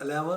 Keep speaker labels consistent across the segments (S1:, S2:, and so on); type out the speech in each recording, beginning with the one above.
S1: 11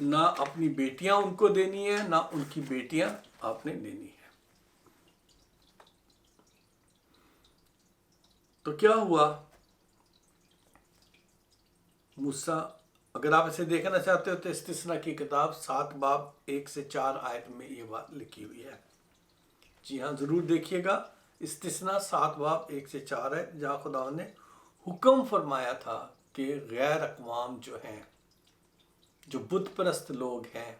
S1: نہ اپنی بیٹیاں ان کو دینی ہے، نہ ان کی بیٹیاں آپ نے دینی ہے۔ تو کیا ہوا؟ موسیٰ، اگر آپ اسے دیکھنا چاہتے ہو تو استثنا کی کتاب 7 باب 1 سے 4 آیت میں یہ بات لکھی ہوئی ہے۔ جی ہاں، ضرور دیکھیے گا۔ استثنا 7 باب 1 سے 4 ہے، جہاں خدا نے حکم فرمایا تھا کہ غیر اقوام جو ہیں، جو بت پرست لوگ ہیں،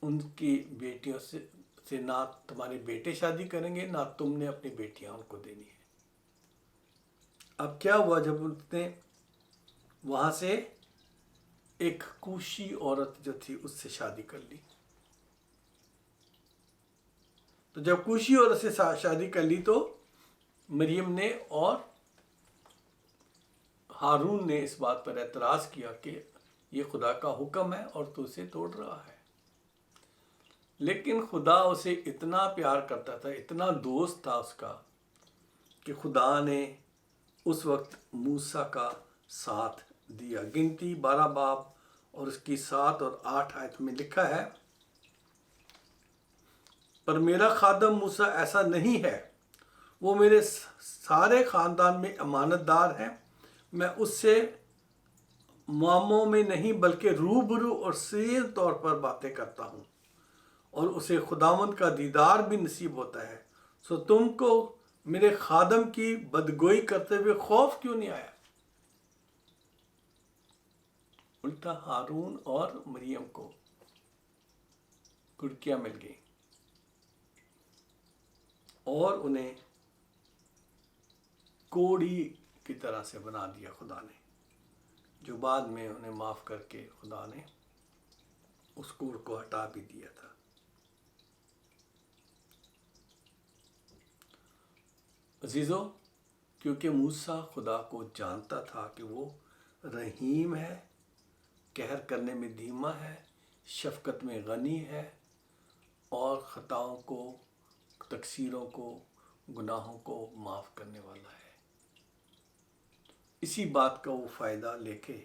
S1: ان کی بیٹیوں سے نہ تمہارے بیٹے شادی کریں گے، نہ تم نے اپنی بیٹیاں ان کو دینی ہے۔ اب کیا ہوا جب اس نے وہاں سے ایک کوشی عورت جو تھی اس سے شادی کر لی؟ تو جب کوشی عورت سے شادی کر لی تو مریم نے اور ہارون نے اس بات پر اعتراض کیا کہ یہ خدا کا حکم ہے اور تو اسے توڑ رہا ہے۔ لیکن خدا اسے اتنا پیار کرتا تھا، اتنا دوست تھا اس کا، کہ خدا نے اس وقت موسیٰ کا ساتھ دیا۔ گنتی 12 باب اور اس کی 7 اور 8 آیت میں لکھا ہے، پر میرا خادم موسیٰ ایسا نہیں ہے، وہ میرے سارے خاندان میں امانت دار ہے۔ میں اس سے معاموں میں نہیں بلکہ روبرو اور سیر طور پر باتیں کرتا ہوں، اور اسے خداوند کا دیدار بھی نصیب ہوتا ہے۔ سو تم کو میرے خادم کی بدگوئی کرتے ہوئے خوف کیوں نہیں آیا؟ الٹا ہارون اور مریم کو کڑکیاں مل گئی اور انہیں کوڑی کی طرح سے بنا دیا خدا نے، جو بعد میں انہیں معاف کر کے خدا نے اس کوڑ کو ہٹا بھی دیا تھا۔ عزیزو، کیونکہ موسیٰ خدا کو جانتا تھا کہ وہ رحیم ہے، قہر کرنے میں دھیما ہے، شفقت میں غنی ہے، اور خطاؤں کو، تقصیروں کو، گناہوں کو معاف کرنے والا ہے۔ اسی بات کا وہ فائدہ لے کے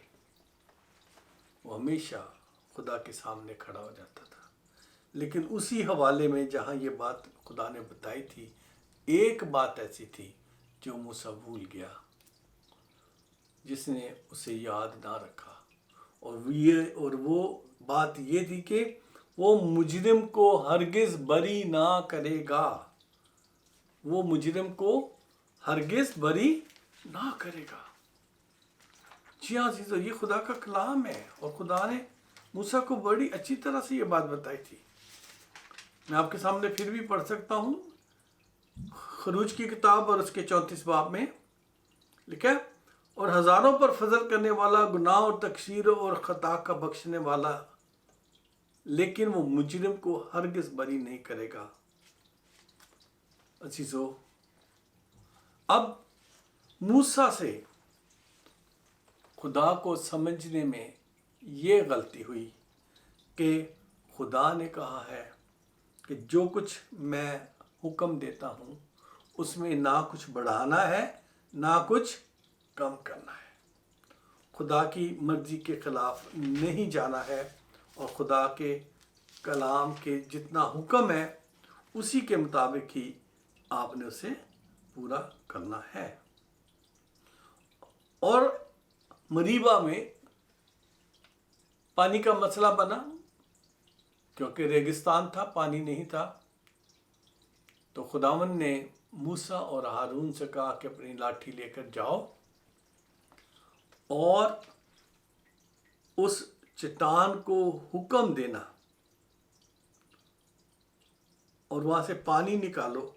S1: وہ ہمیشہ خدا کے سامنے کھڑا ہو جاتا تھا۔ لیکن اسی حوالے میں جہاں یہ بات خدا نے بتائی تھی، ایک بات ایسی تھی جو موسیٰ بھول گیا، جس نے اسے یاد نہ رکھا، اور وہ بات یہ تھی کہ وہ مجرم کو ہرگز بری نہ کرے گا۔ وہ مجرم کو ہرگز بری نہ کرے گا۔ جی ہاں عزیزو، یہ خدا کا کلام ہے، اور خدا نے موسیٰ کو بڑی اچھی طرح سے یہ بات بتائی تھی۔ میں آپ کے سامنے پھر بھی پڑھ سکتا ہوں۔ خروج کی کتاب اور اس کے 34 باب میں لکھا ہے، اور ہزاروں پر فضل کرنے والا، گناہ اور تقصیر اور خطا کا بخشنے والا، لیکن وہ مجرم کو ہرگز بری نہیں کرے گا۔ عزیزو، اب موسیٰ سے خدا کو سمجھنے میں یہ غلطی ہوئی کہ خدا نے کہا ہے کہ جو کچھ میں حکم دیتا ہوں اس میں نہ کچھ بڑھانا ہے، نہ کچھ کم کرنا ہے۔ خدا کی مرضی کے خلاف نہیں جانا ہے، اور خدا کے کلام کے جتنا حکم ہے اسی کے مطابق ہی آپ نے اسے پورا کرنا ہے۔ اور مریبہ میں پانی کا مسئلہ بنا، کیونکہ ریگستان تھا، پانی نہیں تھا، تو خداوند نے موسیٰ اور ہارون سے کہا کہ اپنی لاٹھی لے کر جاؤ اور اس چٹان کو حکم دینا اور وہاں سے پانی نکالو،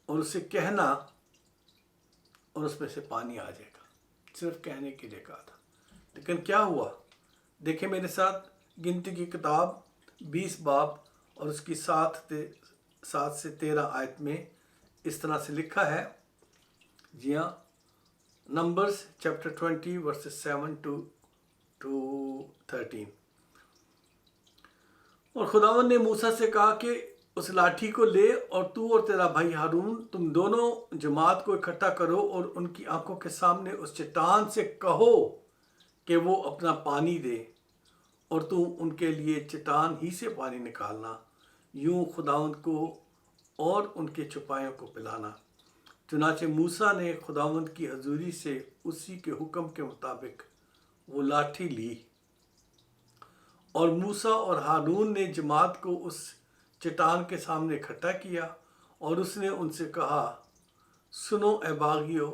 S1: اور اسے کہنا، اور اس میں سے پانی آ جائے گا۔ صرف کہنے کے لیے کہا تھا، لیکن کیا ہوا؟ دیکھیں میرے ساتھ گنتی کی کتاب 20 باب اور اس کی 7 سے 13 آیت میں اس طرح سے لکھا ہے۔ جی ہاں، نمبرز چیپٹر 20 ورسز 7 to 13۔ اور خداوند نے موسیٰ سے کہا کہ اس لاٹھی کو لے، اور تو اور تیرا بھائی ہارون، تم دونوں جماعت کو اکٹھا کرو، اور ان کی آنکھوں کے سامنے اس چٹان سے کہو کہ وہ اپنا پانی دے، اور تو ان کے لیے چٹان ہی سے پانی نکالنا، یوں خداوند کو اور ان کے چوپایوں کو پلانا۔ چنانچہ موسیٰ نے خداوند کی حضوری سے اسی کے حکم کے مطابق وہ لاٹھی لی، اور موسیٰ اور ہارون نے جماعت کو اس چٹان کے سامنے اکٹھا کیا، اور اس نے ان سے کہا، سنو اے باغیو،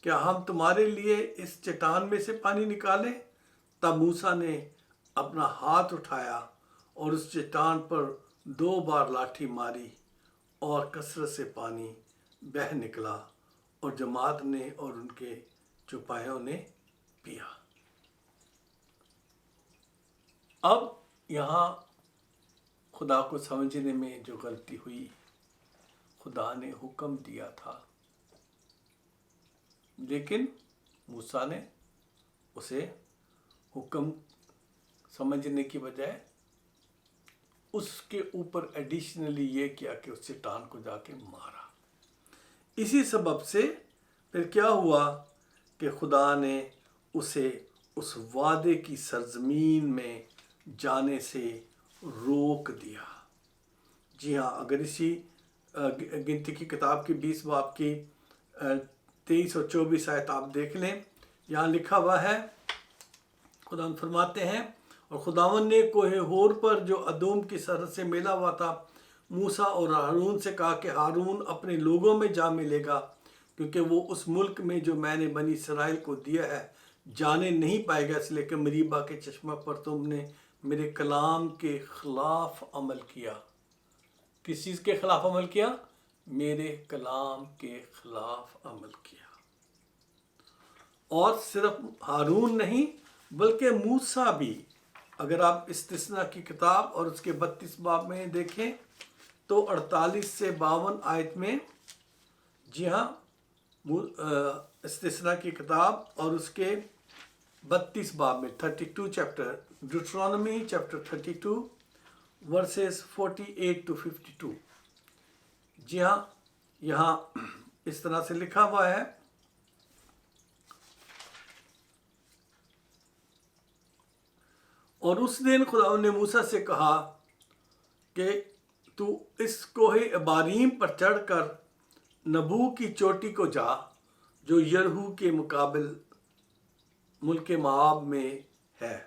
S1: کیا ہم تمہارے لیے اس چٹان میں سے پانی نکالیں؟ تب موسیٰ نے اپنا ہاتھ اٹھایا اور اس چٹان پر 2 بار لاٹھی ماری، اور کثرت سے پانی بہہ نکلا، اور جماعت نے اور ان کے چوپایوں نے پیا۔ اب یہاں خدا کو سمجھنے میں جو غلطی ہوئی، خدا نے حکم دیا تھا، لیکن موسیٰ نے اسے حکم سمجھنے کی بجائے اس کے اوپر ایڈیشنلی یہ کیا کہ اس چٹان کو جا کے مارا۔ اسی سبب سے پھر کیا ہوا کہ خدا نے اسے اس وعدے کی سرزمین میں جانے سے روک دیا۔ جی ہاں، اگر اسی گنتی کی کتاب کی 20 باب کی 23 اور 24 آیت آپ دیکھ لیں، یہاں لکھا ہوا ہے، خداوند فرماتے ہیں، اور خداوند نے کوہ ہور پر جو ادوم کی سرحد سے ملا ہوا تھا موسیٰ اور ہارون سے کہا کہ ہارون اپنے لوگوں میں جا ملے گا، کیونکہ وہ اس ملک میں جو میں نے بنی اسرائیل کو دیا ہے جانے نہیں پائے گا، اس لیے کہ مریبا کے چشمہ پر تم نے میرے کلام کے خلاف عمل کیا۔ کس چیز کے خلاف عمل کیا؟ میرے کلام کے خلاف عمل کیا۔ اور صرف ہارون نہیں بلکہ موسیٰ بھی، اگر آپ استثناء کی کتاب اور اس کے 32 باب میں دیکھیں تو 48 سے 52 آیت میں، جی ہاں، استثناء کی کتاب اور اس کے 32 باب میں 32 chapter, Deuteronomy chapter 32 verses 48 to 52، جی ہاں، یہاں اس طرح سے لکھا ہوا ہے، اور اس دن خدا نے موسیٰ سے کہا کہ تو اس کوہ اباریم پر چڑھ کر نبو کی چوٹی کو جا جو یرہو کے مقابل ملک مواب میں ہے،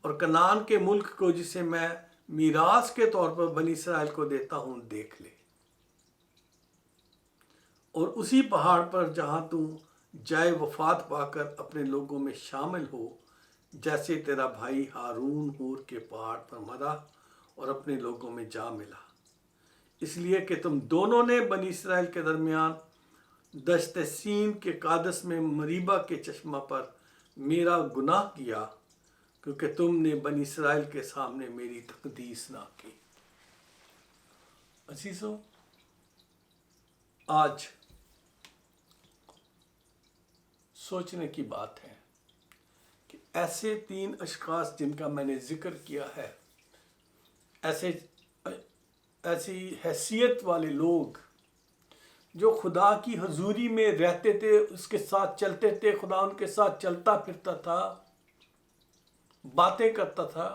S1: اور کنعان کے ملک کو جسے میں میراث کے طور پر بنی اسرائیل کو دیتا ہوں دیکھ لے، اور اسی پہاڑ پر جہاں تو جائے وفات پا کر اپنے لوگوں میں شامل ہو، جیسے تیرا بھائی ہارون ہور کے پہاڑ پر مرا اور اپنے لوگوں میں جا ملا، اس لیے کہ تم دونوں نے بنی اسرائیل کے درمیان دشت سین کے قادس میں مریبا کے چشمہ پر میرا گناہ کیا، کیونکہ تم نے بنی اسرائیل کے سامنے میری تقدیس نہ کی۔ عزیزو، آج سوچنے کی بات ہے کہ ایسے 3 اشخاص جن کا میں نے ذکر کیا ہے، ایسی حیثیت والے لوگ جو خدا کی حضوری میں رہتے تھے، اس کے ساتھ چلتے تھے، خدا ان کے ساتھ چلتا پھرتا تھا، باتیں کرتا تھا،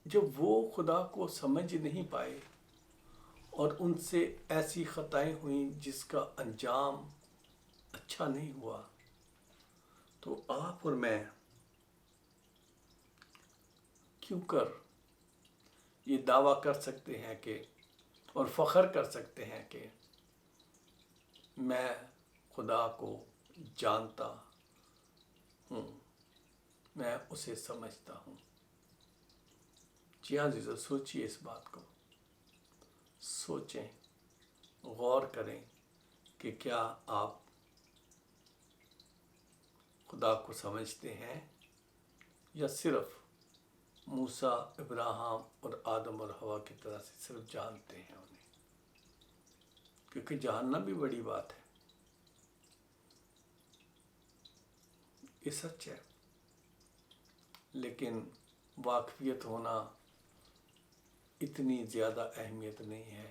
S1: جب وہ خدا کو سمجھ نہیں پائے اور ان سے ایسی خطائیں ہوئیں جس کا انجام اچھا نہیں ہوا، تو آپ اور میں کیوں کر یہ دعویٰ کر سکتے ہیں کہ اور فخر کر سکتے ہیں کہ میں خدا کو جانتا ہوں، میں اسے سمجھتا ہوں؟ جی ہاں عزیزو، سوچیے اس بات کو، سوچیں، غور کریں کہ کیا آپ خدا کو سمجھتے ہیں یا صرف موسیٰ، ابراہیم اور آدم اور حوا کی طرح سے صرف جانتے ہیں انہیں؟ کیونکہ جاننا بھی بڑی بات ہے، یہ سچ ہے، لیکن واقفیت ہونا اتنی زیادہ اہمیت نہیں ہے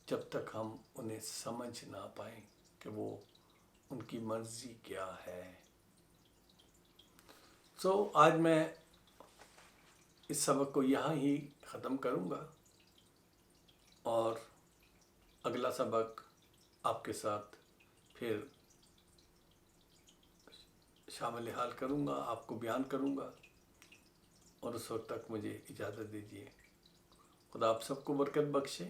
S1: جب تک ہم انہیں سمجھ نہ پائیں کہ وہ ان کی مرضی کیا ہے۔ آج میں اس سبق کو یہاں ہی ختم کروں گا اور اگلا سبق آپ کے ساتھ پھر شامل حال کروں گا، آپ کو بیان کروں گا، اور اس وقت تک مجھے اجازت دیجیے۔ خدا آپ سب کو برکت بخشے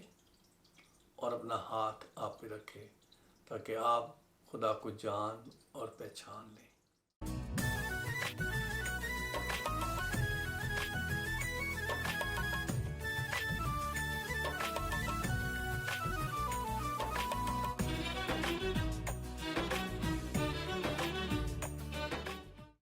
S1: اور اپنا ہاتھ آپ پہ رکھے تاکہ آپ خدا کو جان اور پہچان لیں۔